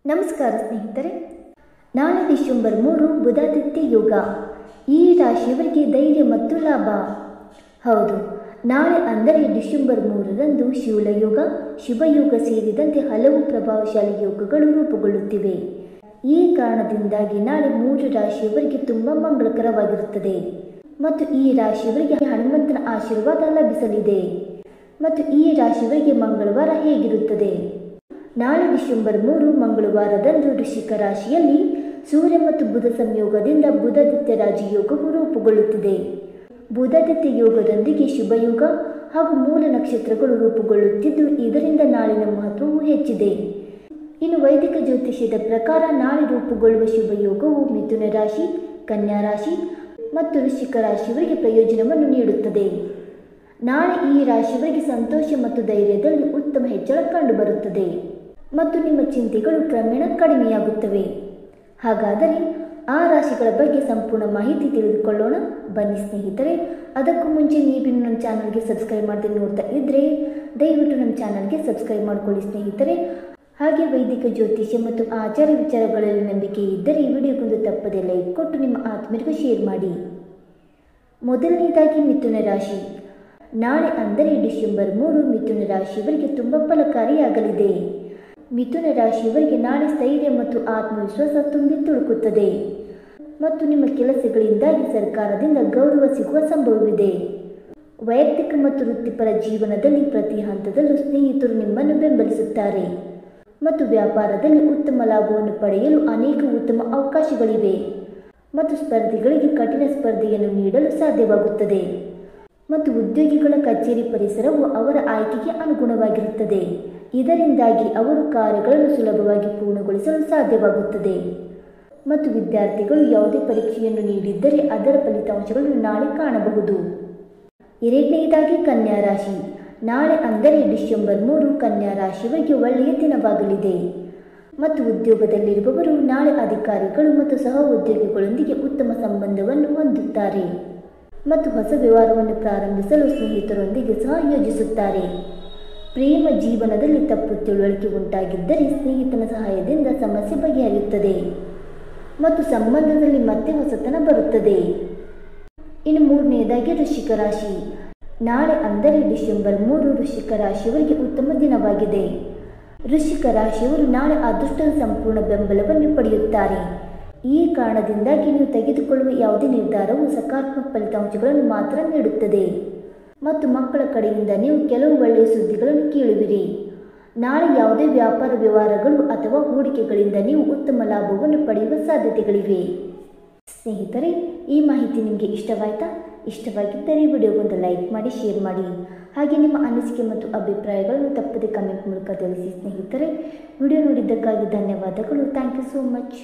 ನಮಸ್ಕಾರ ಸ್ನೇಹಿತರೆ, ನಾಳೆ ಡಿಸೆಂಬರ್ 3 ಬುಧಾದಿತ್ಯ ಯೋಗ. ಈ ರಾಶಿಯವರಿಗೆ ಧೈರ್ಯ ಮತ್ತು ಲಾಭ. ಹೌದು, ನಾಳೆ ಅಂದರೆ ಡಿಸೆಂಬರ್ 3ರಂದು ಶಿವಲಯೋಗ, ಶುಭಯೋಗ ಸೇರಿದಂತೆ ಹಲವು ಪ್ರಭಾವಶಾಲಿ ಯೋಗಗಳು ರೂಪುಗೊಳ್ಳುತ್ತಿವೆ. ಈ ಕಾರಣದಿಂದಾಗಿ ನಾಳೆ 3 ರಾಶಿಯವರಿಗೆ ತುಂಬ ಮಂಗಳಕರವಾಗಿರುತ್ತದೆ ಮತ್ತು ಈ ರಾಶಿಯವರಿಗೆ ಹನುಮಂತನ ಆಶೀರ್ವಾದ ಲಭಿಸಲಿದೆ. ಮತ್ತು ಈ ರಾಶಿಯವರಿಗೆ ಮಂಗಳವಾರ ಹೇಗಿರುತ್ತದೆ? ನಾಳೆ ಡಿಸೆಂಬರ್ 3 ಮಂಗಳವಾರದಂದು ವೃಶ್ಚಿಕ ರಾಶಿಯಲ್ಲಿ ಸೂರ್ಯ ಮತ್ತು ಬುಧ ಸಂಯೋಗದಿಂದ ಬುಧಾದಿತ್ಯ ರಾಜಯೋಗವು ರೂಪುಗೊಳ್ಳುತ್ತಿದೆ. ಬುಧಾದಿತ್ಯ ಯೋಗದೊಂದಿಗೆ ಶುಭಯೋಗ ಹಾಗೂ ಮೂಲ ನಕ್ಷತ್ರಗಳು ರೂಪುಗೊಳ್ಳುತ್ತಿದ್ದು, ಇದರಿಂದ ನಾಳಿನ ಮಹತ್ವವು ಹೆಚ್ಚಿದೆ. ಇನ್ನು ವೈದಿಕ ಜ್ಯೋತಿಷ್ಯದ ಪ್ರಕಾರ ನಾಳೆ ರೂಪುಗೊಳ್ಳುವ ಶುಭಯೋಗವು ಮಿಥುನ ರಾಶಿ, ಕನ್ಯಾ ರಾಶಿ ಮತ್ತು ವೃಶ್ಚಿಕ ರಾಶಿಯವರಿಗೆ ಪ್ರಯೋಜನವನ್ನು ನೀಡುತ್ತದೆ. ನಾಳೆ ಈ ರಾಶಿಯವರಿಗೆ ಸಂತೋಷ ಮತ್ತು ಧೈರ್ಯದಲ್ಲಿ ಉತ್ತಮ ಹೆಚ್ಚಳ ಕಂಡುಬರುತ್ತದೆ ಮತ್ತು ನಿಮ್ಮ ಚಿಂತೆಗಳು ಕ್ರಮೇಣ ಕಡಿಮೆಯಾಗುತ್ತವೆ. ಹಾಗಾದರೆ ಆ ರಾಶಿಗಳ ಬಗ್ಗೆ ಸಂಪೂರ್ಣ ಮಾಹಿತಿ ತಿಳಿದುಕೊಳ್ಳೋಣ. ಬನ್ನಿ ಸ್ನೇಹಿತರೆ. ಅದಕ್ಕೂ ಮುಂಚೆ ನೀವಿನ್ನು ನಮ್ಮ ಚಾನಲ್ಗೆ ಸಬ್ಸ್ಕ್ರೈಬ್ ಮಾಡದೆ ನೋಡ್ತಾ ಇದ್ದರೆ ದಯವಿಟ್ಟು ನಮ್ಮ ಚಾನಲ್ಗೆ ಸಬ್ಸ್ಕ್ರೈಬ್ ಮಾಡಿಕೊಳ್ಳಿ ಸ್ನೇಹಿತರೆ. ಹಾಗೆ ವೈದಿಕ ಜ್ಯೋತಿಷ್ಯ ಮತ್ತು ಆಚಾರ ವಿಚಾರಗಳಲ್ಲಿ ನಂಬಿಕೆ ಇದ್ದರೆ ಈ ವಿಡಿಯೋಗೊಂದು ತಪ್ಪದೆ ಲೈಕ್ ಕೊಟ್ಟು ನಿಮ್ಮ ಆತ್ಮೀಯರಿಗೂ ಶೇರ್ ಮಾಡಿ. ಮೊದಲನೇದಾಗಿ ಮಿಥುನ ರಾಶಿ. ನಾಳೆ ಅಂದರೆ ಡಿಸೆಂಬರ್ 3 ಮಿಥುನ ರಾಶಿಯವರಿಗೆ ತುಂಬ ಫಲಕಾರಿಯಾಗಲಿದೆ. ಮಿಥುನ ರಾಶಿಯವರಿಗೆ ನಾಳೆ ಸ್ಥೈರ್ಯ ಮತ್ತು ಆತ್ಮವಿಶ್ವಾಸ ತುಂಬಿ ತುಳುಕುತ್ತದೆ ಮತ್ತು ನಿಮ್ಮ ಕೆಲಸಗಳಿಂದಾಗಿ ಸರ್ಕಾರದಿಂದ ಗೌರವ ಸಿಗುವ ಸಂಭವವಿದೆ. ವೈಯಕ್ತಿಕ ಮತ್ತು ವೃತ್ತಿಪರ ಜೀವನದಲ್ಲಿ ಪ್ರತಿ ಹಂತದಲ್ಲೂ ಸ್ನೇಹಿತರು ನಿಮ್ಮನ್ನು ಬೆಂಬಲಿಸುತ್ತಾರೆ ಮತ್ತು ವ್ಯಾಪಾರದಲ್ಲಿ ಉತ್ತಮ ಲಾಭವನ್ನು ಪಡೆಯಲು ಅನೇಕ ಉತ್ತಮ ಅವಕಾಶಗಳಿವೆ ಮತ್ತು ಸ್ಪರ್ಧಿಗಳಿಗೆ ಕಠಿಣ ಸ್ಪರ್ಧೆಯನ್ನು ನೀಡಲು ಸಾಧ್ಯವಾಗುತ್ತದೆ ಮತ್ತು ಉದ್ಯೋಗಿಗಳ ಕಚೇರಿ ಪರಿಸರವು ಅವರ ಆಯ್ಕೆಗೆ ಅನುಗುಣವಾಗಿರುತ್ತದೆ. ಇದರಿಂದಾಗಿ ಅವರು ಕಾರ್ಯಗಳನ್ನು ಸುಲಭವಾಗಿ ಪೂರ್ಣಗೊಳಿಸಲು ಸಾಧ್ಯವಾಗುತ್ತದೆ ಮತ್ತು ವಿದ್ಯಾರ್ಥಿಗಳು ಯಾವುದೇ ಪರೀಕ್ಷೆಯನ್ನು ನೀಡಿದ್ದರೆ ಅದರ ಫಲಿತಾಂಶಗಳನ್ನು ನಾಳೆ ಕಾಣಬಹುದು. ಎರಡನೆಯದಾಗಿ ಕನ್ಯಾ ರಾಶಿ. ನಾಳೆ ಅಂದರೆ ಡಿಸೆಂಬರ್ 3 ಕನ್ಯಾ ರಾಶಿಯವರಿಗೆ ಒಳ್ಳೆಯ ದಿನವಾಗಲಿದೆ ಮತ್ತು ಉದ್ಯೋಗದಲ್ಲಿರುವವರು ನಾಳೆ ಅಧಿಕಾರಿಗಳು ಮತ್ತು ಸಹ ಉದ್ಯೋಗಿಗಳೊಂದಿಗೆ ಉತ್ತಮ ಸಂಬಂಧವನ್ನು ಹೊಂದುತ್ತಾರೆ ಮತ್ತು ಹೊಸ ವ್ಯವಹಾರವನ್ನು ಪ್ರಾರಂಭಿಸಲು ಸ್ನೇಹಿತರೊಂದಿಗೆ ಸಹ ಯೋಜಿಸುತ್ತಾರೆ. ಪ್ರೇಮ ಜೀವನದಲ್ಲಿ ತಪ್ಪು ತಿಳುವಳಿಕೆ ಉಂಟಾಗಿದ್ದರೆ ಸ್ನೇಹಿತನ ಸಹಾಯದಿಂದ ಸಮಸ್ಯೆ ಬಗೆಹರಿಯುತ್ತದೆ ಮತ್ತು ಸಂಬಂಧದಲ್ಲಿ ಮತ್ತೆ ಹೊಸತನ ಬರುತ್ತದೆ. ಇನ್ನು ಮೂರನೆಯದಾಗಿ ವೃಶ್ಚಿಕ ರಾಶಿ. ನಾಳೆ ಅಂದರೆ ಡಿಸೆಂಬರ್ 3 ವೃಶ್ಚಿಕ ರಾಶಿಯವರಿಗೆ ಉತ್ತಮ ದಿನವಾಗಿದೆ. ವೃಶ್ಚಿಕ ರಾಶಿಯವರು ನಾಳೆ ಅದೃಷ್ಟದ ಸಂಪೂರ್ಣ ಬೆಂಬಲವನ್ನು ಪಡೆಯುತ್ತಾರೆ. ಈ ಕಾರಣದಿಂದಾಗಿ ನೀವು ತೆಗೆದುಕೊಳ್ಳುವ ಯಾವುದೇ ನಿರ್ಧಾರವು ಸಕಾರಾತ್ಮಕ ಫಲಿತಾಂಶಗಳನ್ನು ಮಾತ್ರ ನೀಡುತ್ತದೆ ಮತ್ತು ಮಕ್ಕಳ ಕಡೆಯಿಂದ ನೀವು ಕೆಲವು ಒಳ್ಳೆಯ ಸುದ್ದಿಗಳನ್ನು ಕೇಳುವಿರಿ. ನಾಳೆ ಯಾವುದೇ ವ್ಯಾಪಾರ ವ್ಯವಹಾರಗಳು ಅಥವಾ ಹೂಡಿಕೆಗಳಿಂದ ನೀವು ಉತ್ತಮ ಲಾಭವನ್ನು ಪಡೆಯುವ ಸಾಧ್ಯತೆಗಳಿವೆ. ಸ್ನೇಹಿತರೆ, ಈ ಮಾಹಿತಿ ನಿಮಗೆ ಇಷ್ಟವಾಯಿತಾ? ಇಷ್ಟವಾಗಿದ್ದರೆ ವಿಡಿಯೋಗೊಂದು ಲೈಕ್ ಮಾಡಿ, ಶೇರ್ ಮಾಡಿ. ಹಾಗೆ ನಿಮ್ಮ ಅನಿಸಿಕೆ ಮತ್ತು ಅಭಿಪ್ರಾಯಗಳನ್ನು ತಪ್ಪದೆ ಕಮೆಂಟ್ ಮೂಲಕ ತಿಳಿಸಿ ಸ್ನೇಹಿತರೆ. ವಿಡಿಯೋ ನೋಡಿದ್ದಕ್ಕಾಗಿ ಧನ್ಯವಾದಗಳು. Thank you so much.